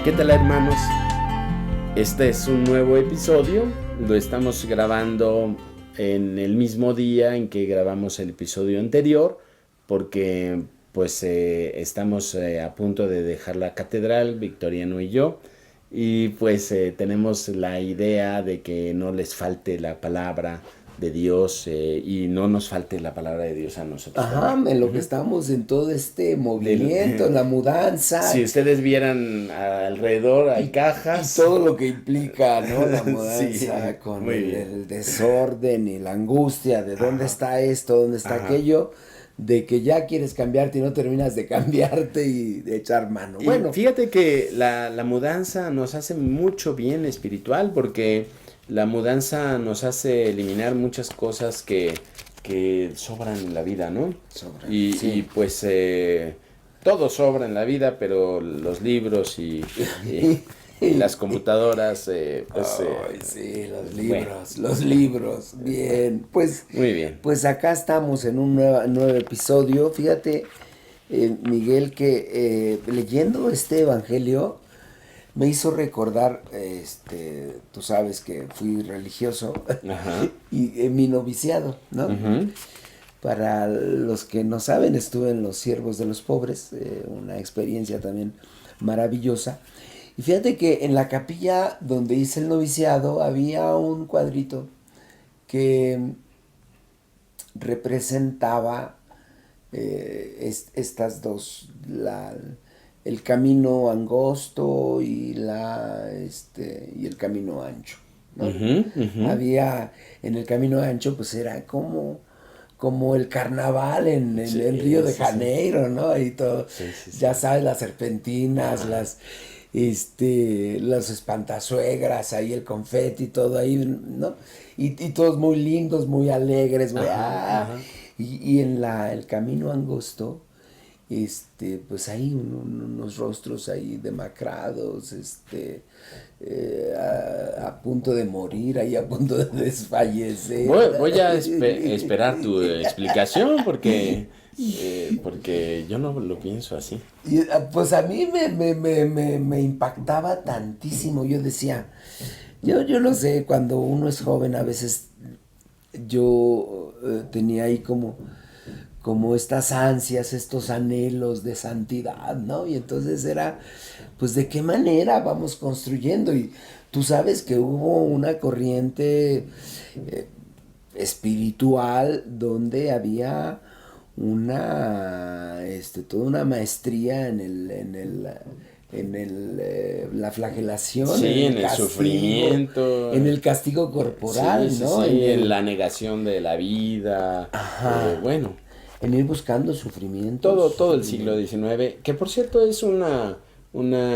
¿Qué tal, hermanos? Este es un nuevo episodio. Lo estamos grabando en el mismo día en que grabamos el episodio anterior, porque pues estamos a punto de dejar la catedral, Victoriano y yo, y pues tenemos la idea de que no les falte la palabra de Dios y no nos falte la palabra de Dios a nosotros. Ajá, en lo que estamos en todo este movimiento, en la mudanza. Si ustedes vieran alrededor hay cajas. Y todo lo que implica, ¿no? La mudanza Sí, con muy bien. el desorden y la angustia de dónde está esto, dónde está Ajá. aquello, de que ya quieres cambiarte y no terminas de cambiarte y de echar mano. Y Bueno, fíjate que la mudanza nos hace mucho bien espiritual, porque la mudanza nos hace eliminar muchas cosas que sobran en la vida, ¿no? sobra. Y, Sí. y pues todo sobra en la vida, pero los libros y las computadoras, pues... Ay, sí, los libros, bien. Pues, muy bien. pues acá estamos en un nuevo episodio. Fíjate, Miguel, que leyendo este evangelio me hizo recordar, tú sabes que fui religioso Ajá. y mi noviciado, ¿no? Uh-huh. Para los que no saben, estuve en Los Siervos de los Pobres, una experiencia también maravillosa. Y fíjate que en la capilla donde hice el noviciado había un cuadrito que representaba estas dos, el camino angosto y el camino ancho, ¿no? Uh-huh, uh-huh. Había en el camino ancho, pues era como el carnaval en el Río de Janeiro, ¿no? Y todo, ya sabes, las serpentinas, las espantasuegras, ahí el confeti, todo ahí, ¿no? Y todos muy lindos, muy alegres, muy, Ajá. Y en el camino angosto, pues ahí unos rostros ahí demacrados, a punto de morir, ahí a punto de desfallecer. Voy a esperar tu explicación porque yo no lo pienso así. Y pues a mí me impactaba tantísimo. Yo decía, yo no sé, cuando uno es joven a veces yo tenía ahí como estas ansias, estos anhelos de santidad, ¿no? Y entonces era, pues, ¿de qué manera vamos construyendo? Y tú sabes que hubo una corriente espiritual donde había toda una maestría en la flagelación, Sí, en el castigo, sufrimiento, en el castigo corporal, sí, ¿no? Sí, en la negación de la vida. Ajá. Bueno, En ir buscando sufrimientos. todo el siglo XIX, que por cierto es una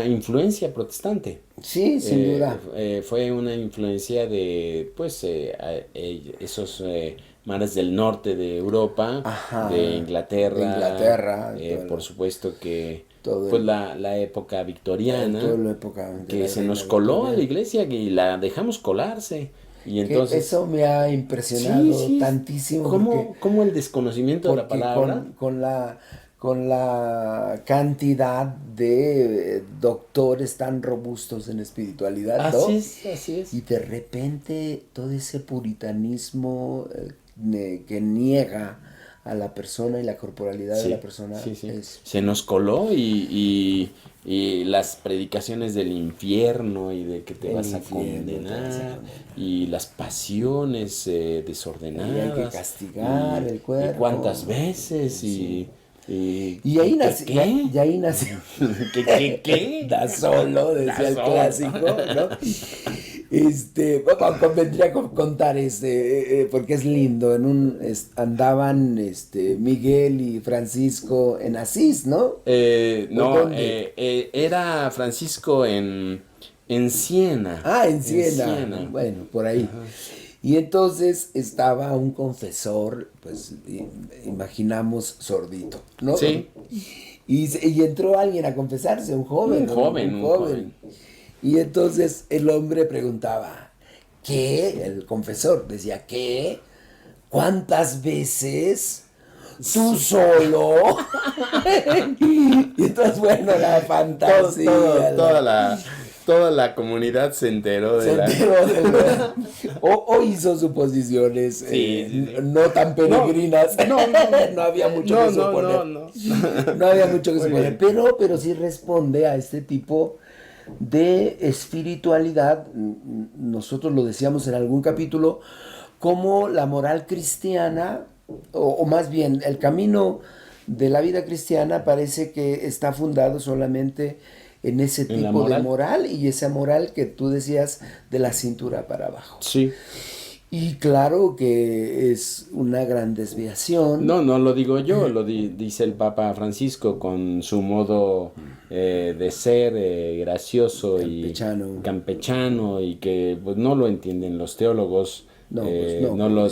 influencia protestante. Sí, sin duda. Fue una influencia de, pues, esos mares del norte de Europa, Ajá, de Inglaterra, todo por supuesto que, todo pues, el- la época victoriana, toda la época de que la se reina nos coló a la Victoria. iglesia y la dejamos colarse. Y Que entonces, eso me ha impresionado sí, tantísimo ¿cómo el desconocimiento de la porque palabra? con la cantidad de doctores tan robustos en espiritualidad, ¿no? Así es. Y de repente todo ese puritanismo que niega a la persona y la corporalidad de la persona es... Se nos coló y las predicaciones del infierno y de que te vas a condenar y las pasiones desordenadas. Y hay que castigar el cuerpo. Y cuántas veces y ahí nació. ¿qué? Y ahí nació. ¿Qué? Da solo, decía Da el solo. clásico, ¿no? Convendría contar porque es lindo. Andaban Miguel y Francisco en Asís, ¿no? No, dónde? era Francisco en Siena. Ah, en Siena. Bueno, por ahí. Ajá. Y entonces estaba un confesor, pues imaginamos sordito, ¿no? Sí. Y entró alguien a confesarse, un joven. Un joven. Y entonces el hombre preguntaba, ¿qué? El confesor decía, ¿qué? ¿Cuántas veces tú solo. Y entonces, bueno, la fantasía. Toda la comunidad se enteró de o hizo suposiciones sí. no tan peregrinas. No había mucho que suponer. No había mucho que suponer. Pero sí responde a este tipo de espiritualidad. Nosotros lo decíamos en algún capítulo, como la moral cristiana, o más bien el camino de la vida cristiana parece que está fundado solamente en ese tipo de moral, y esa moral que tú decías de la cintura para abajo. Sí. Y claro que es una gran desviación. No lo digo yo, lo dice el Papa Francisco con su modo de ser gracioso campechano. Y campechano, y que pues, no lo entienden los teólogos. No lo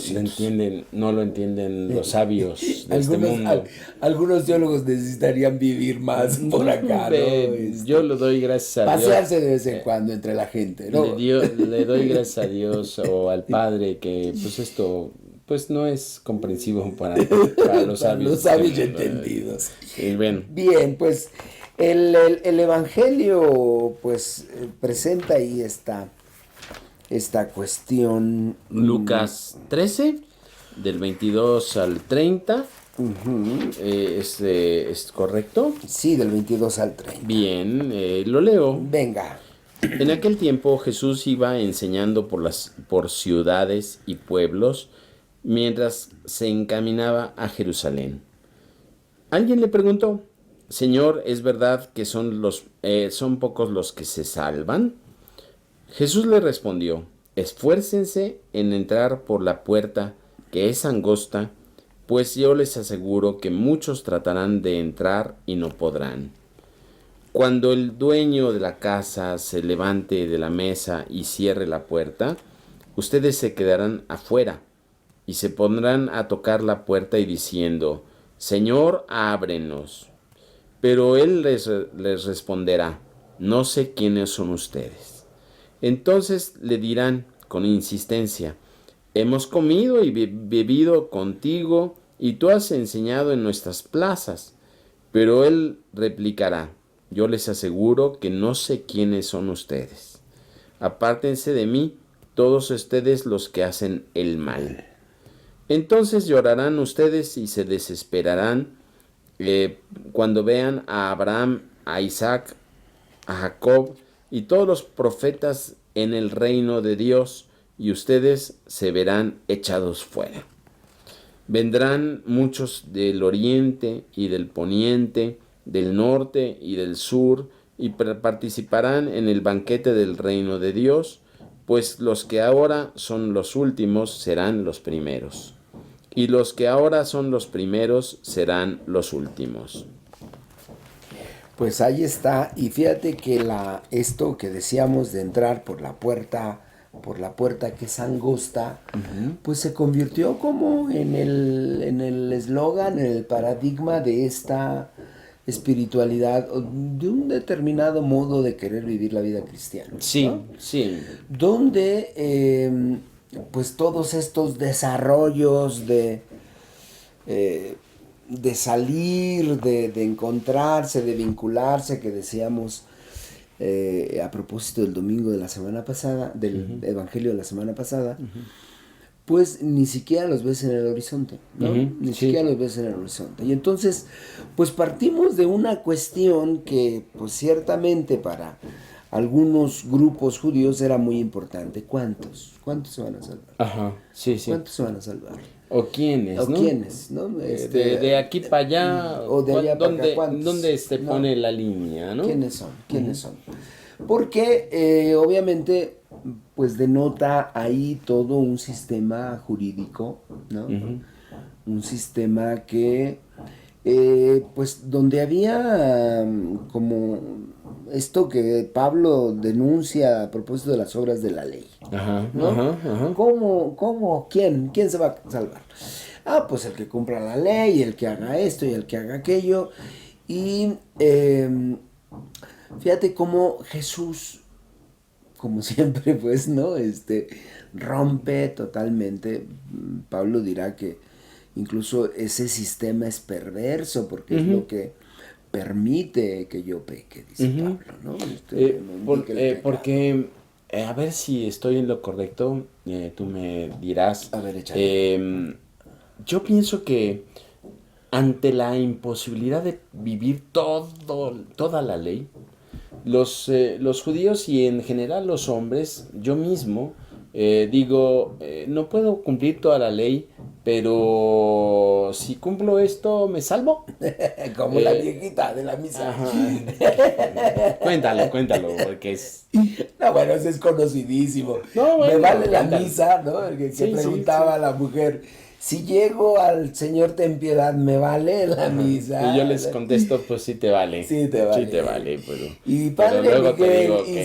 entienden los sabios de este mundo. Algunos teólogos necesitarían vivir más por acá, ¿no? Yo le doy gracias a Dios. Pasearse de vez en cuando entre la gente, ¿no? Le doy gracias a Dios o al Padre que pues esto pues no es comprensivo para los sabios. Los sabios entendidos. Bueno. Bien, pues el Evangelio pues presenta ahí esta cuestión. Lucas 13, del 22 al 30. ¿Es correcto? Sí, del 22 al 30. Bien, lo leo. Venga. En aquel tiempo Jesús iba enseñando por ciudades y pueblos mientras se encaminaba a Jerusalén. Alguien le preguntó: Señor, ¿es verdad que son pocos los que se salvan? Jesús le respondió: esfuércense en entrar por la puerta, que es angosta, pues yo les aseguro que muchos tratarán de entrar y no podrán. Cuando el dueño de la casa se levante de la mesa y cierre la puerta, ustedes se quedarán afuera y se pondrán a tocar la puerta y diciendo: Señor, ábrenos. Pero él les responderá: no sé quiénes son ustedes. Entonces le dirán con insistencia: hemos comido y bebido contigo y tú has enseñado en nuestras plazas. Pero él replicará: yo les aseguro que no sé quiénes son ustedes. Apártense de mí, todos ustedes los que hacen el mal. Entonces llorarán ustedes y se desesperarán cuando vean a Abraham, a Isaac, a Jacob y todos los profetas en el reino de Dios, y ustedes se verán echados fuera. Vendrán muchos del oriente y del poniente, del norte y del sur, y participarán en el banquete del reino de Dios, pues los que ahora son los últimos serán los primeros, y los que ahora son los primeros serán los últimos. Pues ahí está, y fíjate que esto que decíamos de entrar por la puerta que es angosta, pues se convirtió como en el eslogan, en el paradigma de esta espiritualidad, de un determinado modo de querer vivir la vida cristiana. Sí, ¿no? sí. Donde pues todos estos desarrollos de salir, de encontrarse, de vincularse, que decíamos a propósito del domingo de la semana pasada, del Evangelio de la semana pasada, pues ni siquiera los ves en el horizonte, ¿no? Ni siquiera los ves en el horizonte. Y entonces, pues partimos de una cuestión que, pues ciertamente para algunos grupos judíos era muy importante. ¿Cuántos se van a salvar? Ajá, sí. ¿Cuántos se van a salvar? ¿O quiénes, no? ¿Quiénes, no? De aquí para allá, o de allá para acá, ¿dónde se pone la línea, no? ¿Quiénes son? Porque obviamente pues denota ahí todo un sistema jurídico, ¿no? Un sistema que pues donde había como esto que Pablo denuncia a propósito de las obras de la ley. ¿No? ¿Cómo? ¿Quién se va a salvar? Pues el que cumpla la ley, el que haga esto y el que haga aquello. Y fíjate cómo Jesús, como siempre, pues, ¿no? Rompe totalmente. Pablo dirá que incluso ese sistema es perverso porque es lo que permite que yo peque, dice Pablo, ¿no? Porque, a ver si estoy en lo correcto, tú me dirás. A ver, échale. Yo pienso que ante la imposibilidad de vivir toda la ley, los judíos y en general los hombres, yo mismo, digo, no puedo cumplir toda la ley, pero si cumplo esto, ¿me salvo? Como la viejita de la misa. Cuéntalo, porque es... No, bueno, eso es conocidísimo. No, bueno, me vale la cuéntalo. misa, ¿no? El que preguntaba a la mujer, si llego al Señor ten piedad, ¿me vale la misa? Y yo les contesto, pues sí te vale. Sí te vale. Sí te vale, pero... Y pero padre luego te Miguel, digo y que...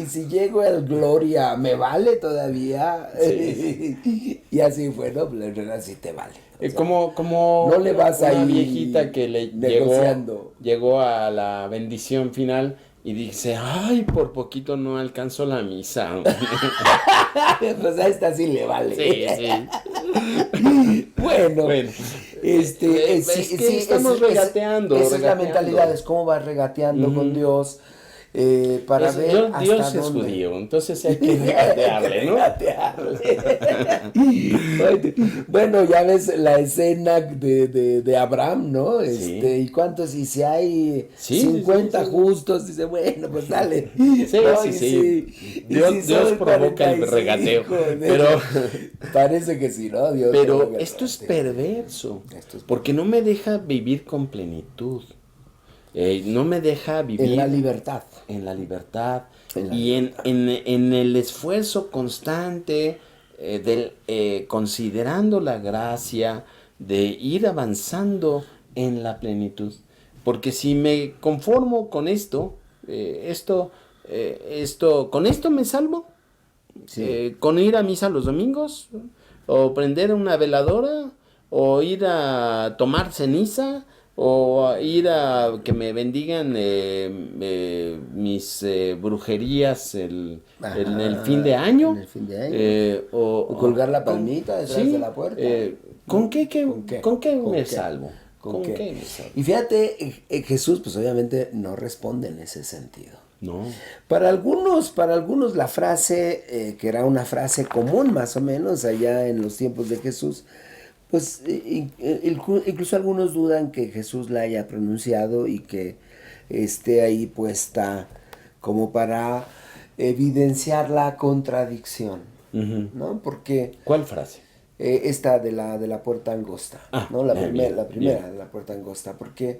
si llego al Gloria, ¿me vale todavía? Sí. Y así fue, ¿no? Pero en realidad sí te vale. O sea, como no le vas una ahí viejita que le negociando. llegó a la bendición final y dice, ay, por poquito no alcanzó la misa. Pues a esta sí le vale. Sí. Bueno, Es que estamos regateando. Esa es la mentalidad, es cómo vas regateando con Dios para ver hasta Dios es dónde. judío, entonces hay que regatearle, ¿no? Bueno, ya ves la escena de Abraham, ¿no? Sí. ¿Y cuántos? Y si hay Sí, 50 sí. justos, dice, bueno, pues dale. Sí, ¿no? sí. Y Dios son provoca el 45, regateo, de pero... hecho, parece que sí, ¿no? Dios Pero provoca el esto es regateo. perverso, porque no me deja vivir con plenitud, no me deja vivir En la libertad. en la libertad En la y libertad. en el esfuerzo constante considerando la gracia de ir avanzando en la plenitud. Porque si me conformo con con esto me salvo. Sí. Con ir a misa los domingos, o prender una veladora, o ir a tomar ceniza, o a ir a que me bendigan mis brujerías en el fin de año. En el fin de año. O colgar la palmita detrás de la puerta. ¿Con qué ¿Con me qué? salvo? ¿Con qué? qué me salvo? Y fíjate, Jesús pues obviamente no responde en ese sentido. No. Para algunos la frase, que era una frase común más o menos allá en los tiempos de Jesús, pues incluso algunos dudan que Jesús la haya pronunciado y que esté ahí puesta como para evidenciar la contradicción, ¿no? Porque ¿Cuál frase? esta de la puerta angosta, ¿no? La primera de la puerta angosta, porque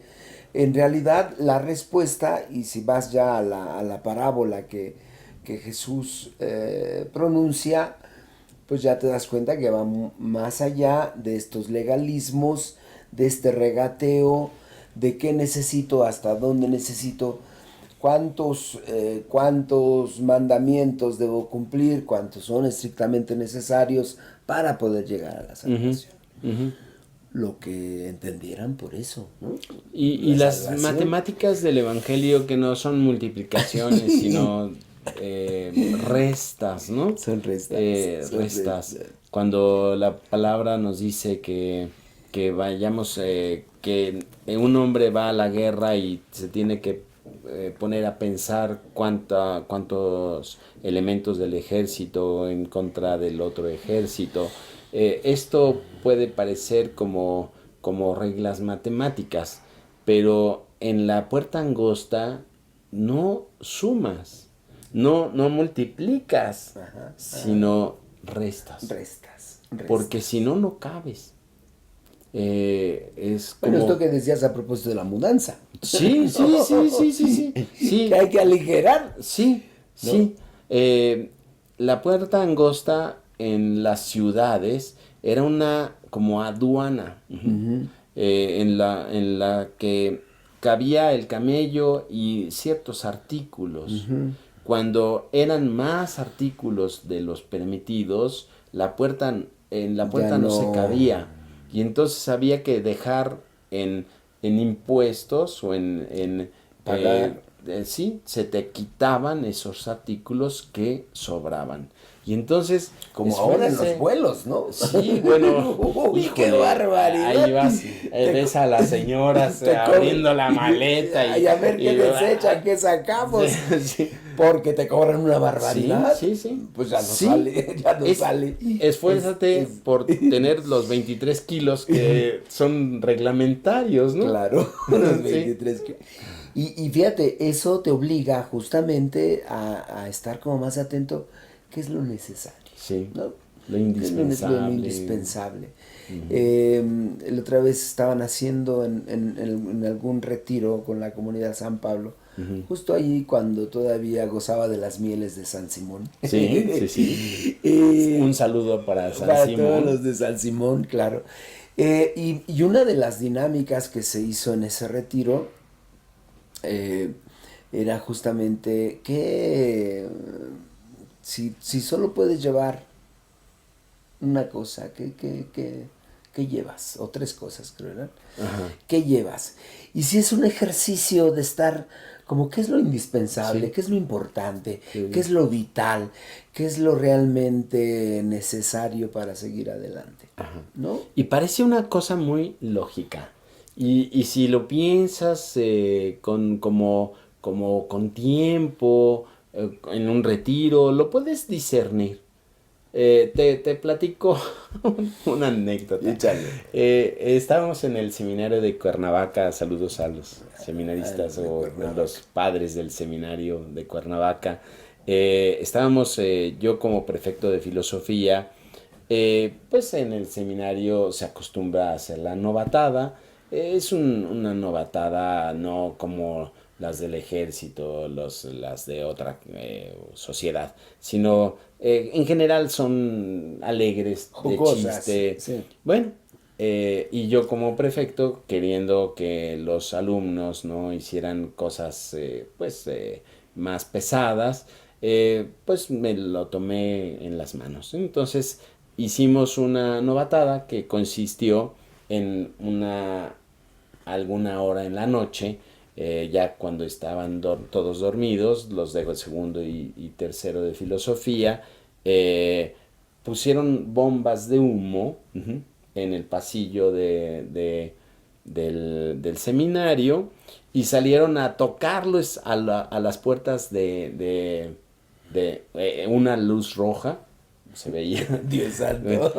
en realidad la respuesta, y si vas ya a la parábola que Jesús pronuncia, pues ya te das cuenta que va más allá de estos legalismos, de este regateo, de qué necesito, hasta dónde necesito, cuántos mandamientos debo cumplir, cuántos son estrictamente necesarios para poder llegar a la salvación. Lo que entendieran por eso, ¿no? Y las matemáticas del Evangelio que no son multiplicaciones, sino restas, ¿no? Son restas. Restas. Cuando la palabra nos dice que vayamos, que un hombre va a la guerra y se tiene que poner a pensar cuántos elementos del ejército en contra del otro ejército. Esto puede parecer como reglas matemáticas, pero en la puerta angosta no sumas, no multiplicas, sino restas. Restas. Porque si no, no cabes. Es como... Bueno, esto que decías a propósito de la mudanza. Sí. Que hay que aligerar. Sí. La puerta angosta en las ciudades era una como aduana, en la que cabía el camello y ciertos artículos. Cuando eran más artículos de los permitidos, en la puerta no se cabía. Y entonces había que dejar en impuestos o en pagar. Sí, se te quitaban esos artículos que sobraban. Y entonces... Como ahora en los vuelos, ¿no? Sí, bueno, Uy, híjole, qué barbaridad. ahí vas, ves a las señoras abriendo la maleta y a ver qué desechan, qué sacamos. Sí. Porque te cobran una barbaridad. Sí. Pues ya no sale, ya no sale. Esfuérzate por tener los 23 kilos que son reglamentarios, ¿no? Claro, los 23 kilos. Y fíjate, eso te obliga justamente a estar como más atento, ¿qué es lo necesario? Sí, ¿no? lo indispensable. Lo indispensable. La otra vez estaban haciendo en algún retiro con la comunidad San Pablo, justo allí cuando todavía gozaba de las mieles de San Simón. Sí. Un saludo para San Simón. Para todos los de San Simón, claro. Y una de las dinámicas que se hizo en ese retiro era justamente que si solo puedes llevar una cosa, ¿qué llevas? O tres cosas, creo, ¿verdad? Ajá. ¿Qué llevas? Y si es un ejercicio de estar como qué es lo indispensable, qué es lo importante, qué es lo vital, qué es lo realmente necesario para seguir adelante. Ajá. ¿No? Y parece una cosa muy lógica. Y si lo piensas con tiempo, en un retiro, lo puedes discernir. Te platico una anécdota. Estábamos en el seminario de Cuernavaca. Saludos a los seminaristas o los padres del seminario de Cuernavaca. Estábamos yo como prefecto de filosofía. Pues en el seminario se acostumbra a hacer la novatada. Es una novatada no como las del ejército, las de otra sociedad, sino en general son alegres, jugosas, de chiste. Sí. Bueno, y yo como prefecto, queriendo que los alumnos no hicieran cosas más pesadas, pues me lo tomé en las manos. Entonces hicimos una novatada que consistió en alguna hora en la noche, ya cuando estaban todos dormidos, los de segundo y tercero de filosofía, pusieron bombas de humo en el pasillo del seminario y salieron a tocarlos a las puertas de una luz roja. Se veía. Dios santo.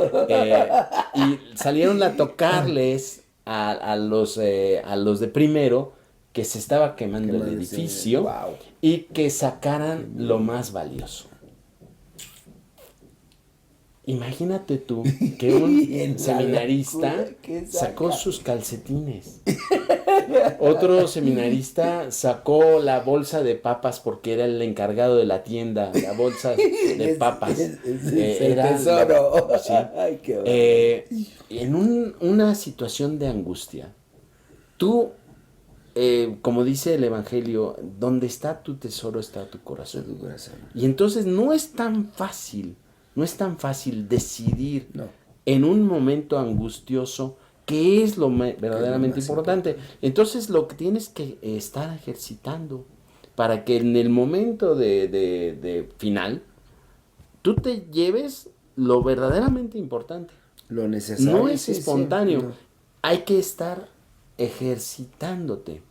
Y salieron a tocarles a los de primero que se estaba quemando el edificio. Wow. Y que sacaran lo más valioso. Imagínate tú que un seminarista sacó sus calcetines. Otro seminarista sacó la bolsa de papas porque era el encargado de la tienda, la bolsa de papas. Era el tesoro. Sí. Ay, qué en una situación de angustia, tú, como dice el Evangelio, donde está tu tesoro está tu corazón. Y entonces no es tan fácil decidir en un momento angustioso qué es lo verdaderamente importante. Entonces lo que tienes que estar ejercitando para que en el momento de final tú te lleves lo verdaderamente importante. Lo necesario. No es espontáneo. No. Hay que estar ejercitándote.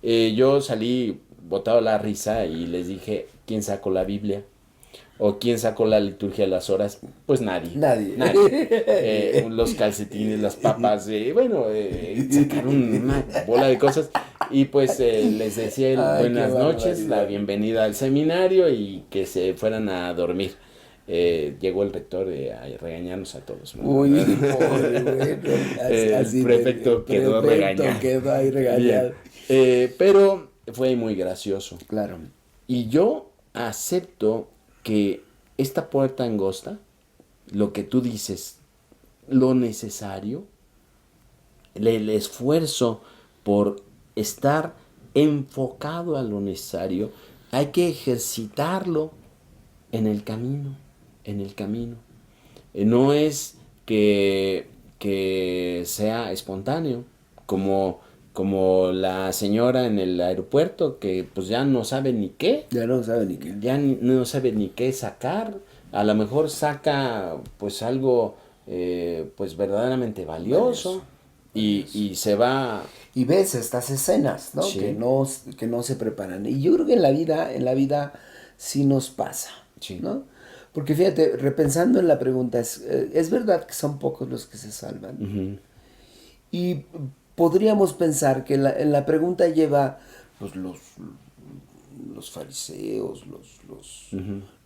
Yo salí botado la risa y les dije, ¿quién sacó la Biblia? ¿O quién sacó la liturgia de las horas? Pues nadie. Los calcetines, las papas, sacaron una bola de cosas. Y pues les decía buenas noches, la bienvenida al seminario y que se fueran a dormir. Llegó el rector a regañarnos a todos. Uy, pobre, el prefecto quedó regañado. Quedó ahí regañado. Pero fue muy gracioso. Claro. Y yo acepto que esta puerta angosta, lo que tú dices, lo necesario, el esfuerzo por estar enfocado a lo necesario, hay que ejercitarlo en el camino. No es que sea espontáneo, como la señora en el aeropuerto que pues ya no sabe ni qué. Ya no sabe ni qué sacar, a lo mejor saca pues algo pues verdaderamente valioso, y se va. Y ves estas escenas, ¿no? Sí. Que no se preparan. Y yo creo que en la vida sí nos pasa, Sí. ¿no? Porque fíjate, repensando en la pregunta, es verdad que son pocos los que se salvan. Ujú. Y podríamos pensar que en la pregunta lleva pues, los fariseos,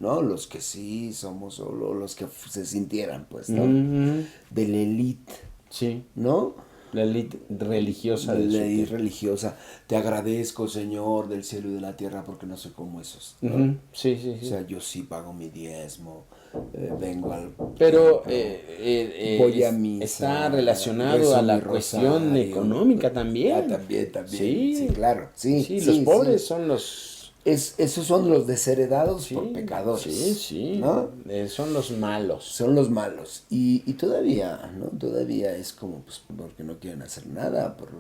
¿no? Los que sí somos, o los que se sintieran, pues, ¿no? Ujú. De la élite, Sí, ¿no? la élite religiosa de su Ley tiempo. religiosa. Te agradezco, Señor, del cielo y de la tierra, porque no soy como esos, ¿no? Ujú. Sí, sí, O sí. sea, yo sí pago mi diezmo, vengo al Pero templo, voy a misa, está relacionado rezo a mi la cuestión rosario. económica también. También, Sí, sí, claro, sí, sí, sí, los pobres sí. son los... Esos son los desheredados Sí, por pecadores, sí, sí, ¿no? son los malos. Son los malos. Y todavía, ¿no? Todavía es como, pues, porque no quieren hacer nada, por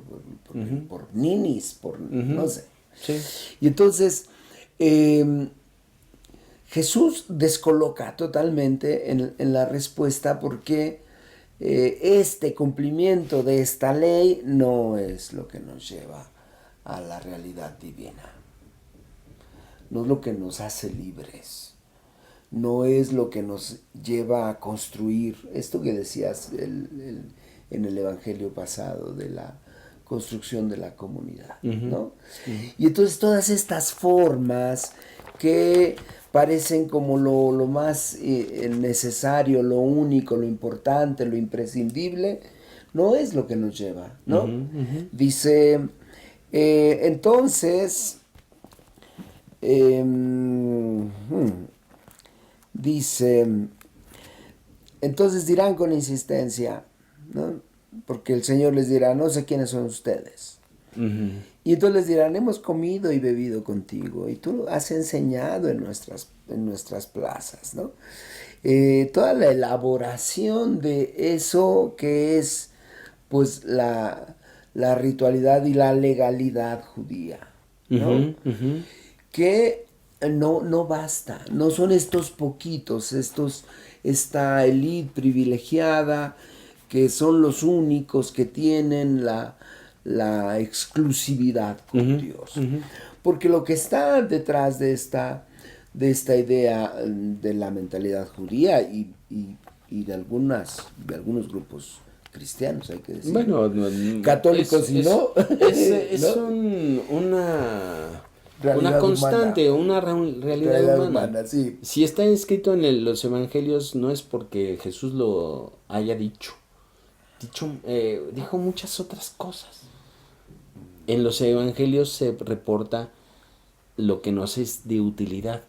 ninis, no sé. Sí. Y entonces, Jesús descoloca totalmente en la respuesta porque este cumplimiento de esta ley no es lo que nos lleva a la realidad divina. No es lo que nos hace libres. No es lo que nos lleva a construir esto que decías en el evangelio pasado de la construcción de la comunidad, ¿no? Y entonces todas estas formas que parecen como lo más necesario, lo único, lo importante, lo imprescindible, no es lo que nos lleva, ¿no? Dice, entonces, dice, entonces dirán con insistencia, ¿no? Porque el Señor les dirá, no sé quiénes son ustedes. Y entonces les dirán, hemos comido y bebido contigo, y tú has enseñado en nuestras plazas, ¿no? Toda la elaboración de eso que es, pues, la ritualidad y la legalidad judía, ¿no? Que no basta, no son estos poquitos, esta élite privilegiada, que son los únicos que tienen la exclusividad con Dios. Porque lo que está detrás de esta idea de la mentalidad judía y de algunos grupos cristianos, hay que decir. Bueno, católicos y no. Es ¿no? una Realidad constante, humana. una realidad humana. Sí. Si está escrito en los evangelios, no es porque Jesús lo haya dicho. Dijo muchas otras cosas. En los evangelios se reporta lo que nos es de utilidad.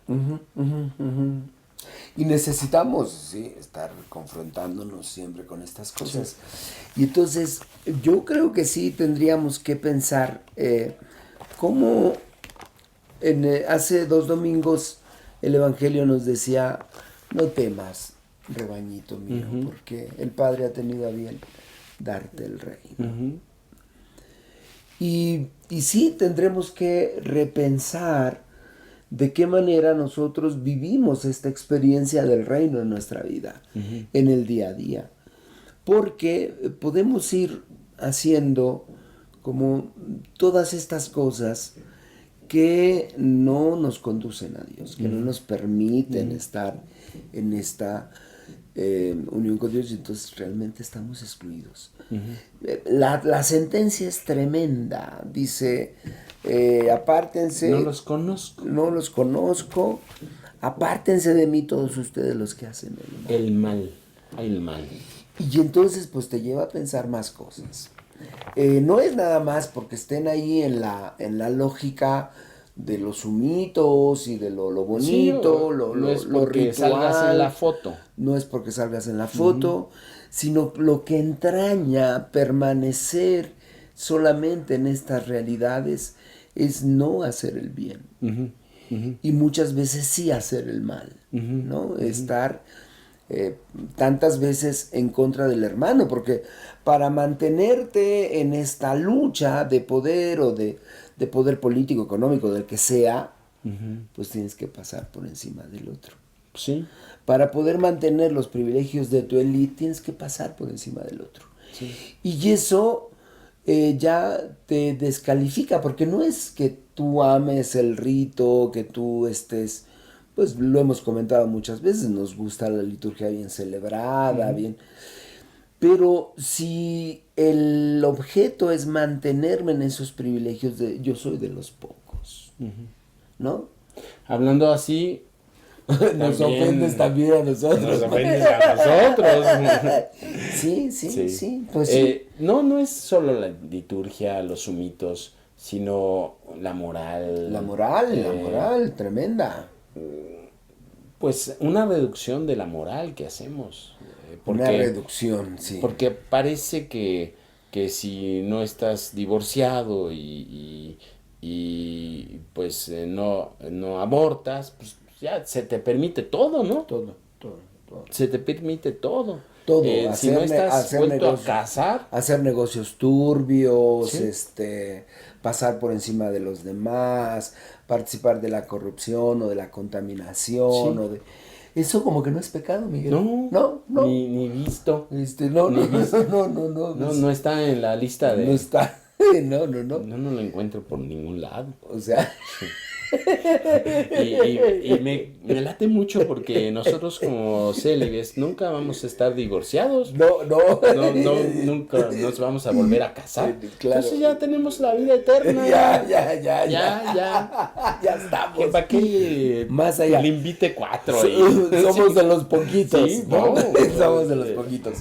Y necesitamos estar confrontándonos siempre con estas cosas. Sí. Y entonces yo creo que sí tendríamos que pensar cómo hace 2 domingos el Evangelio nos decía, no temas, rebañito mío, porque el Padre ha tenido a bien darte el reino. Y sí tendremos que repensar de qué manera nosotros vivimos esta experiencia del reino en nuestra vida, en el día a día. Porque podemos ir haciendo como todas estas cosas que no nos conducen a Dios, que no nos permiten estar en esta unión con Dios, y entonces realmente estamos excluidos. La sentencia es tremenda, dice, apártense. No los conozco. Apártense de mí todos ustedes los que hacen el mal. Y entonces pues te lleva a pensar más cosas. No es nada más porque estén ahí en la lógica de los humitos y de lo bonito, no es lo porque ritual. salgas en la foto. No es porque salgas en la foto, sino lo que entraña permanecer solamente en estas realidades es no hacer el bien. Y muchas veces sí hacer el mal, ¿no? Estar tantas veces en contra del hermano, porque para mantenerte en esta lucha de poder o de poder político, económico, del que sea, pues tienes que pasar por encima del otro. Sí. Para poder mantener los privilegios de tu élite tienes que pasar por encima del otro. Sí. Y eso ya te descalifica, porque no es que tú ames el rito, que tú estés, pues lo hemos comentado muchas veces, nos gusta la liturgia bien celebrada, bien. Pero si el objeto es mantenerme en esos privilegios de yo soy de los pocos, ¿no? Hablando así, Nos ofendes también a nosotros. Nos ofendes a nosotros. Sí, pues sí. No es solo la liturgia, los humitos, sino la moral. La moral, tremenda. Pues una reducción de la moral que hacemos. Una reducción, sí. Porque parece que si no estás divorciado y pues no abortas, pues ya se te permite todo, ¿no? Todo. Se te permite todo. Todo, Si no estás vuelto a casar. Hacer negocios turbios, ¿Sí? Pasar por encima de los demás, participar de la corrupción o de la contaminación Sí. o de... Eso como que no es pecado, Miguel. No. Ni visto. No, Ni visto. No está en la lista de... No está. No. No lo encuentro por ningún lado. O sea... Y me late mucho porque nosotros como célibes nunca vamos a estar divorciados. No, nunca nos vamos a volver a casar. Claro. Entonces ya tenemos la vida eterna. Ya estamos. ¿Para qué más allá? Le invite 4. Somos de los poquitos. Sí, somos de los poquitos.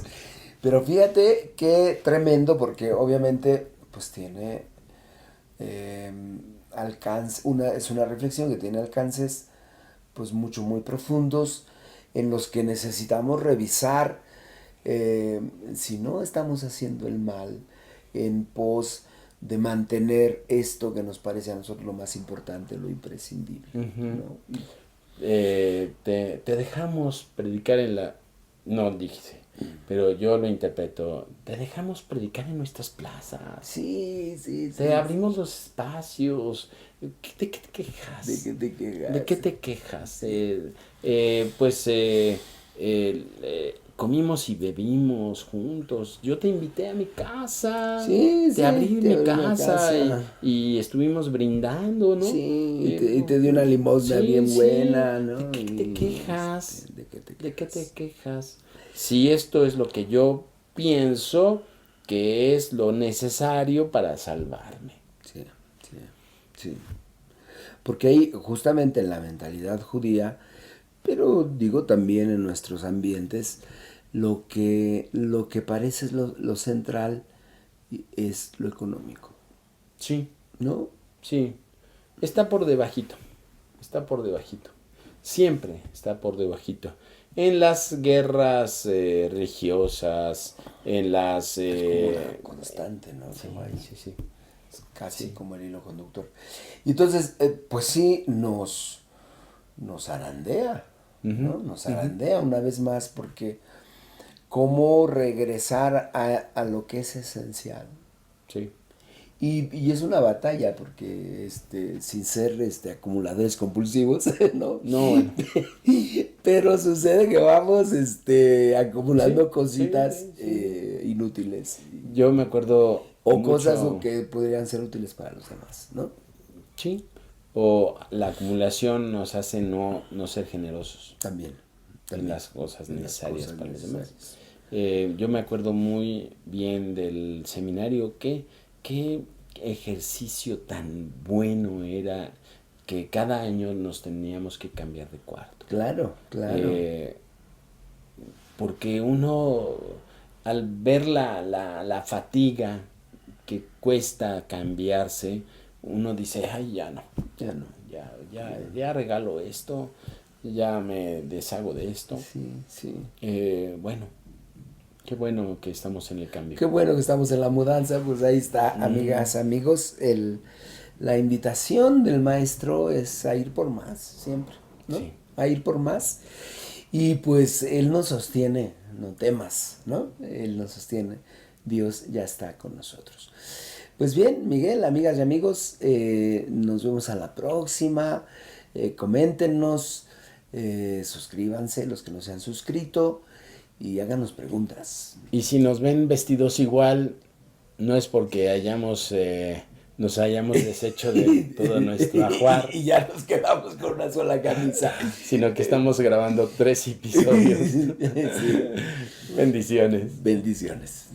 Pero fíjate qué tremendo, porque obviamente pues tiene alcance, es una reflexión que tiene alcances pues muy profundos, en los que necesitamos revisar si no estamos haciendo el mal en pos de mantener esto que nos parece a nosotros lo más importante, lo imprescindible. ¿No? Te dejamos predicar en la... No dije, pero yo lo interpreto. Te dejamos predicar en nuestras plazas. Sí. Te abrimos los espacios. ¿De qué te quejas? ¿De qué te quejas? Comimos y bebimos juntos. Yo te invité a mi casa. Te abrí mi casa y estuvimos brindando, ¿no? Sí, y te di una limosna bien buena, ¿no? ¿De qué te quejas? ¿De qué te quejas? Si esto es lo que yo pienso que es lo necesario para salvarme. Sí. Porque ahí, justamente en la mentalidad judía, pero digo también en nuestros ambientes, lo que parece es lo central es lo económico. Sí. ¿No? Sí. Está por debajito. Siempre está por debajito. En las guerras religiosas, en las... es como una constante, ¿no? Sí. Es casi como el hilo conductor. Y entonces, pues sí, nos zarandea, ¿no? Nos zarandea una vez más, porque cómo regresar a lo que es esencial. Sí. Y es una batalla, porque sin ser acumuladores compulsivos, ¿no? No. Pero sucede que vamos acumulando cositas inútiles. Yo me acuerdo... O cosas que podrían ser útiles para los demás, ¿no? Sí. O la acumulación nos hace no ser generosos. También. En las cosas necesarias para los demás. Yo me acuerdo muy bien del seminario. Qué ejercicio tan bueno era, que cada año nos teníamos que cambiar de cuarto. Claro. Porque uno, al ver la fatiga que cuesta cambiarse, uno dice, ay, ya no, ya regalo esto, ya me deshago de esto. Sí. Bueno, qué bueno que estamos en el cambio. Qué bueno que estamos en la mudanza. Pues ahí está, amigas, amigos, la invitación del maestro es a ir por más, siempre, ¿no? Sí. A ir por más. Y pues Él nos sostiene, no temas, ¿no? Él nos sostiene. Dios ya está con nosotros. Pues bien, Miguel, amigas y amigos, nos vemos a la próxima. Coméntenos Suscríbanse los que no se han suscrito y háganos preguntas. Y si nos ven vestidos igual, no es porque nos hayamos deshecho de todo nuestro ajuar. Y ya nos quedamos con una sola camisa. Sino que estamos grabando 3 episodios. Sí. Bendiciones. Bendiciones.